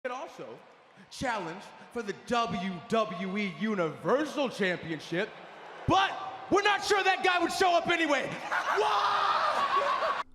Could also challenge for the WWE Universal Championship, but we're not sure that guy would show up anyway.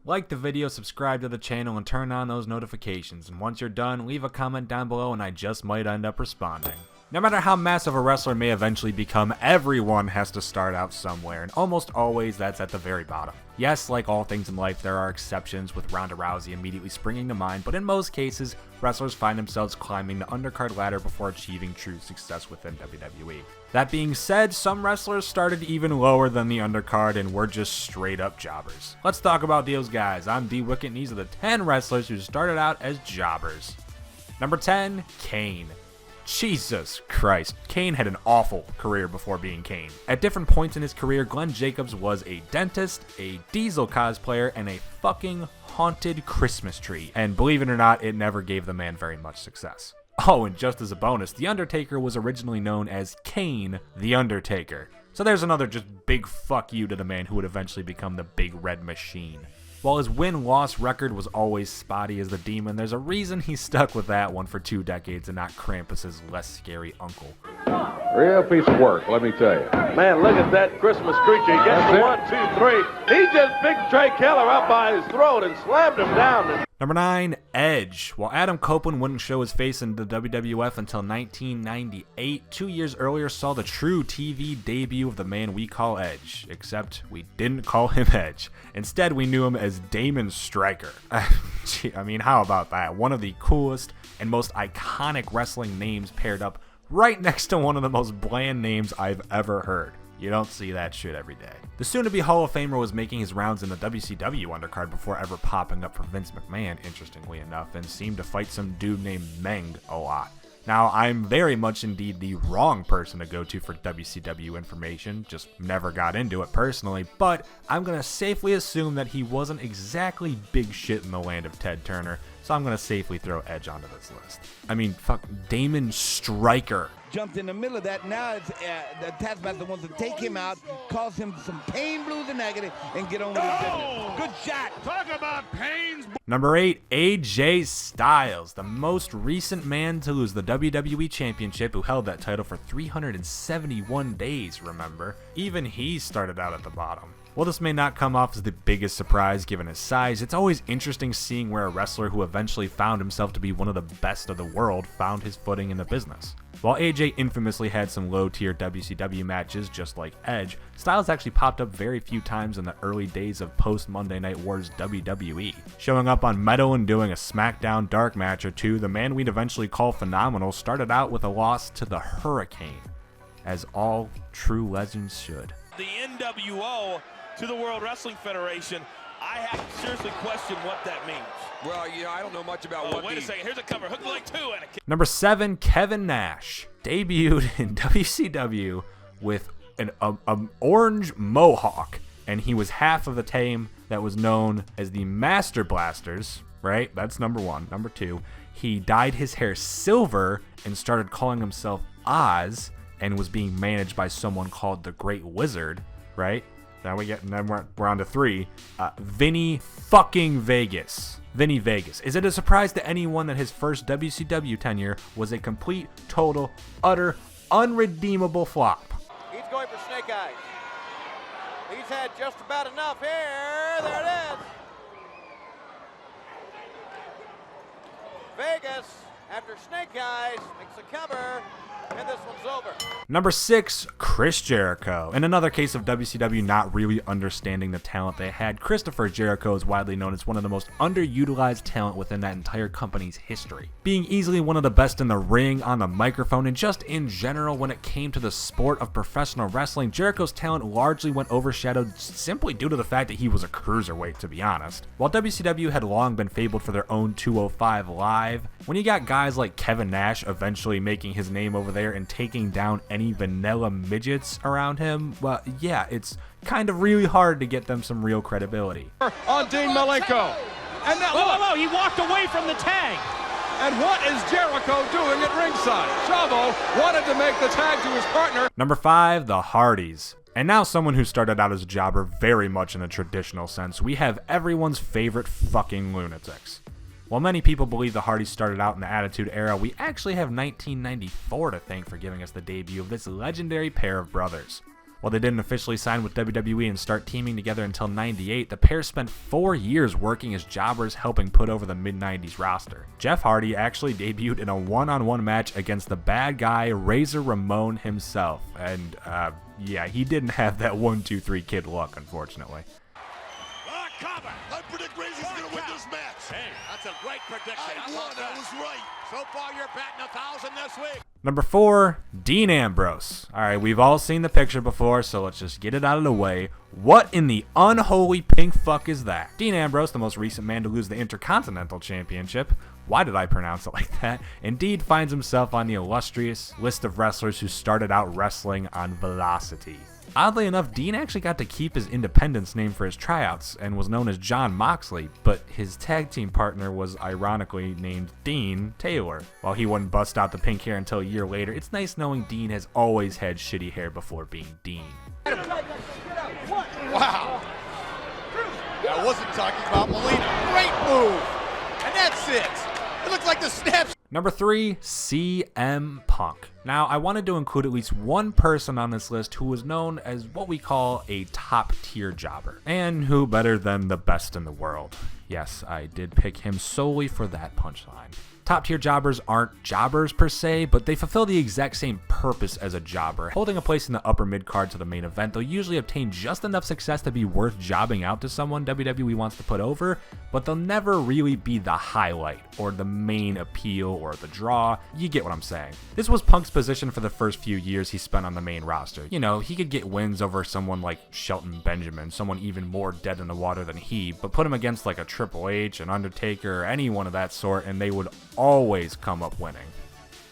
Like the video, subscribe to the channel, and turn on those notifications. And once you're done, leave a comment down below and I just might end up responding. No matter how massive a wrestler may eventually become, everyone has to start out somewhere, and almost always that's at the very bottom. Yes, like all things in life, there are exceptions, with Ronda Rousey immediately springing to mind, but in most cases, wrestlers find themselves climbing the undercard ladder before achieving true success within WWE. That being said, some wrestlers started even lower than the undercard and were just straight up jobbers. Let's talk about those guys. I'm D Wicket and these are the 10 wrestlers who started out as jobbers. Number 10, Kane. Jesus Christ, Kane had an awful career before being Kane. At different points in his career, Glenn Jacobs was a dentist, a Diesel cosplayer, and a fucking haunted Christmas tree. And believe it or not, it never gave the man very much success. Oh, and just as a bonus, The Undertaker was originally known as Kane the Undertaker. So there's another just big fuck you to the man who would eventually become the Big Red Machine. While his win-loss record was always spotty as the Demon, there's a reason he stuck with that one for 2 decades and not Krampus's less scary uncle. Real piece of work, let me tell you. Man, look at that Christmas creature. He gets the 1, 2, 3. He just picked Trey Keller up by his throat and slammed him down. Number 9, Edge. While Adam Copeland wouldn't show his face in the WWF until 1998, 2 years earlier saw the true TV debut of the man we call Edge. Except we didn't call him Edge. Instead, we knew him as Damon Stryker. I mean, how about that? One of the coolest and most iconic wrestling names paired up right next to one of the most bland names I've ever heard. You don't see that shit every day. The soon-to-be Hall of Famer was making his rounds in the WCW undercard before ever popping up for Vince McMahon, interestingly enough, and seemed to fight some dude named Meng a lot. Now, I'm very much indeed the wrong person to go to for WCW information, just never got into it personally, but I'm gonna safely assume that he wasn't exactly big shit in the land of Ted Turner, so I'm gonna safely throw Edge onto this list. I mean, fuck, Damon Stryker. Jumped in the middle of that. Now it's the Taskmaster wants to take him out, cause him some pain, blues, and agony, and get on with his business. Good shot. Talk about pains. Number 8, AJ Styles, the most recent man to lose the WWE Championship, who held that title for 371 days, remember? Even he started out at the bottom. While this may not come off as the biggest surprise given his size, it's always interesting seeing where a wrestler who eventually found himself to be one of the best of the world found his footing in the business. While AJ infamously had some low-tier WCW matches just like Edge, Styles actually popped up very few times in the early days of post-Monday Night Wars WWE. Showing up on Metal and doing a SmackDown dark match or two, the man we'd eventually call phenomenal started out with a loss to the Hurricane, as all true legends should. The NWO to the World Wrestling Federation, I have to seriously question what that means. Well, you know, I don't know much about wait a second, here's a cover, hook like 2. And Number 7, Kevin Nash debuted in WCW with an orange mohawk, and he was half of the team that was known as the Master Blasters, right? That's number 1. Number 2, he dyed his hair silver and started calling himself Oz, and was being managed by someone called the Great Wizard, right? Then we're on to 3. Vinny fucking Vegas. Vinny Vegas. Is it a surprise to anyone that his first WCW tenure was a complete, total, utter, unredeemable flop? He's going for Snake Eyes. He's had just about enough here. There it is. Vegas, after Snake Eyes, makes a cover. And this one's over. Number 6, Chris Jericho. In another case of WCW not really understanding the talent they had, Christopher Jericho is widely known as one of the most underutilized talent within that entire company's history. Being easily one of the best in the ring, on the microphone, and just in general when it came to the sport of professional wrestling, Jericho's talent largely went overshadowed simply due to the fact that he was a cruiserweight, to be honest. While WCW had long been fabled for their own 205 Live, when you got guys like Kevin Nash eventually making his name over there and taking down any vanilla midgets around him, well, yeah, it's kind of really hard to get them some real credibility. On Dean Malenko. And now, whoa, he walked away from the tag. And what is Jericho doing at ringside? Chavo wanted to make the tag to his partner. Number 5, the Hardys. And now someone who started out as a jobber very much in a traditional sense, we have everyone's favorite fucking lunatics. While many people believe the Hardys started out in the Attitude Era, we actually have 1994 to thank for giving us the debut of this legendary pair of brothers. While they didn't officially sign with WWE and start teaming together until '98, the pair spent 4 years working as jobbers helping put over the mid-'90s roster. Jeff Hardy actually debuted in a one-on-one match against the bad guy Razor Ramon himself, and yeah, he didn't have that 1-2-3 kid luck, unfortunately. Cover. I predict Razor's going to win this match. Hey, that's a great prediction. I was right. So far, you're batting 1,000 this week. Number 4, Dean Ambrose. Alright, we've all seen the picture before, so let's just get it out of the way. What in the unholy pink fuck is that? Dean Ambrose, the most recent man to lose the Intercontinental Championship, why did I pronounce it like that? Indeed finds himself on the illustrious list of wrestlers who started out wrestling on Velocity. Oddly enough, Dean actually got to keep his independence name for his tryouts and was known as John Moxley, but his tag team partner was ironically named Dean Taylor. While he wouldn't bust out the pink hair until a year later, it's nice knowing Dean has always had shitty hair before being Dean. Wow. I wasn't talking about Molina. Great move. And that's it. It looks like the snaps. Number 3, CM Punk. Now, I wanted to include at least one person on this list who was known as what we call a top-tier jobber. And who better than the best in the world? Yes, I did pick him solely for that punchline. Top-tier jobbers aren't jobbers per se, but they fulfill the exact same purpose as a jobber. Holding a place in the upper mid-card to the main event, they'll usually obtain just enough success to be worth jobbing out to someone WWE wants to put over, but they'll never really be the highlight, or the main appeal, or the draw. You get what I'm saying. This was Punk's position for the first few years he spent on the main roster. You know, he could get wins over someone like Shelton Benjamin, someone even more dead in the water than he, but put him against like a Triple H, an Undertaker, or anyone of that sort, and they would always come up winning.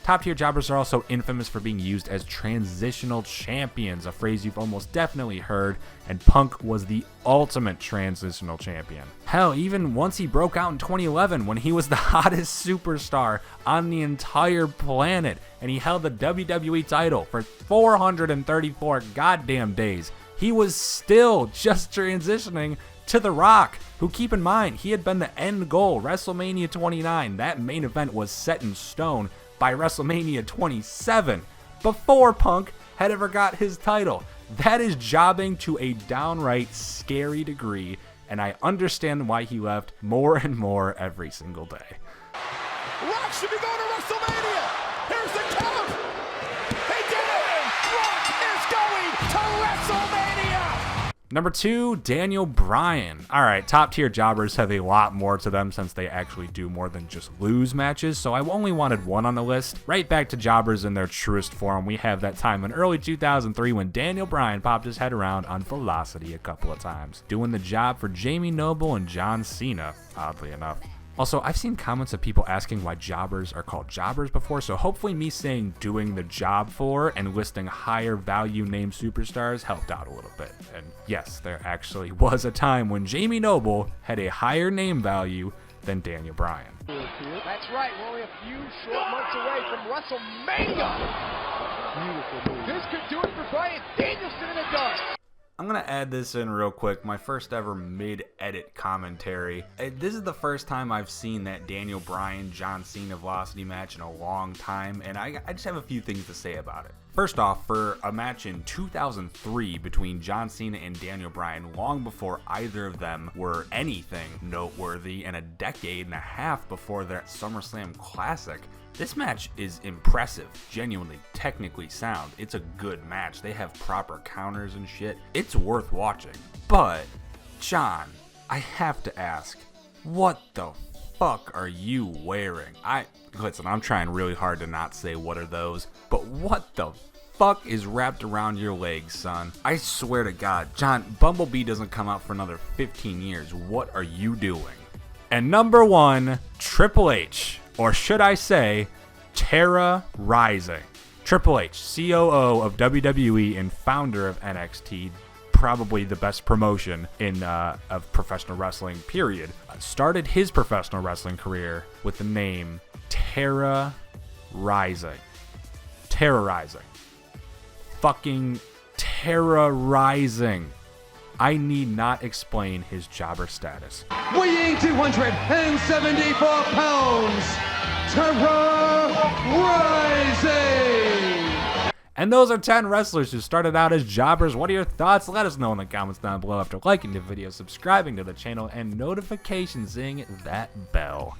Top tier jobbers are also infamous for being used as transitional champions, a phrase you've almost definitely heard, and Punk was the ultimate transitional champion. Hell, even once he broke out in 2011 when he was the hottest superstar on the entire planet, and he held the WWE title for 434 goddamn days, he was still just transitioning to The Rock, who, keep in mind, he had been the end goal. WrestleMania 29, that main event was set in stone by WrestleMania 27, before Punk had ever got his title. That is jobbing to a downright scary degree, and I understand why he left more and more every single day. Rock should be going to WrestleMania. Here's the count. They did it. Rock is going to WrestleMania. Number 2, Daniel Bryan. Alright, top tier jobbers have a lot more to them since they actually do more than just lose matches, so I only wanted one on the list. Right back to jobbers in their truest form, we have that time in early 2003 when Daniel Bryan popped his head around on Velocity a couple of times, doing the job for Jamie Noble and John Cena, oddly enough. Also, I've seen comments of people asking why jobbers are called jobbers before, so hopefully me saying doing the job for and listing higher value name superstars helped out a little bit. And yes, there actually was a time when Jamie Noble had a higher name value than Daniel Bryan. That's right, we're only a few short months away from WrestleMania. Beautiful move. This could do it for Bryan Danielson, and it does. I'm going to add this in real quick, my first ever mid-edit commentary. This is the first time I've seen that Daniel Bryan-John Cena Velocity match in a long time, and I just have a few things to say about it. First off, for a match in 2003 between John Cena and Daniel Bryan, long before either of them were anything noteworthy, and a decade and a half before their SummerSlam Classic, this match is impressive, genuinely, technically sound. It's a good match. They have proper counters and shit. It's worth watching. But, John, I have to ask, what the fuck are you wearing? Listen, I'm trying really hard to not say what are those, but what the fuck is wrapped around your legs, son? I swear to God, John, Bumblebee doesn't come out for another 15 years. What are you doing? And number 1, Triple H. Or should I say, Terra Rising. Triple H, COO of WWE and founder of NXT, probably the best promotion in of professional wrestling, period, started his professional wrestling career with the name Terra Rising. Terrorizing. Fucking terrorizing. I need not explain his jobber status. Weighing 274 pounds, Terror Rising! And those are 10 wrestlers who started out as jobbers. What are your thoughts? Let us know in the comments down below after liking the video, subscribing to the channel, and notification zing that bell.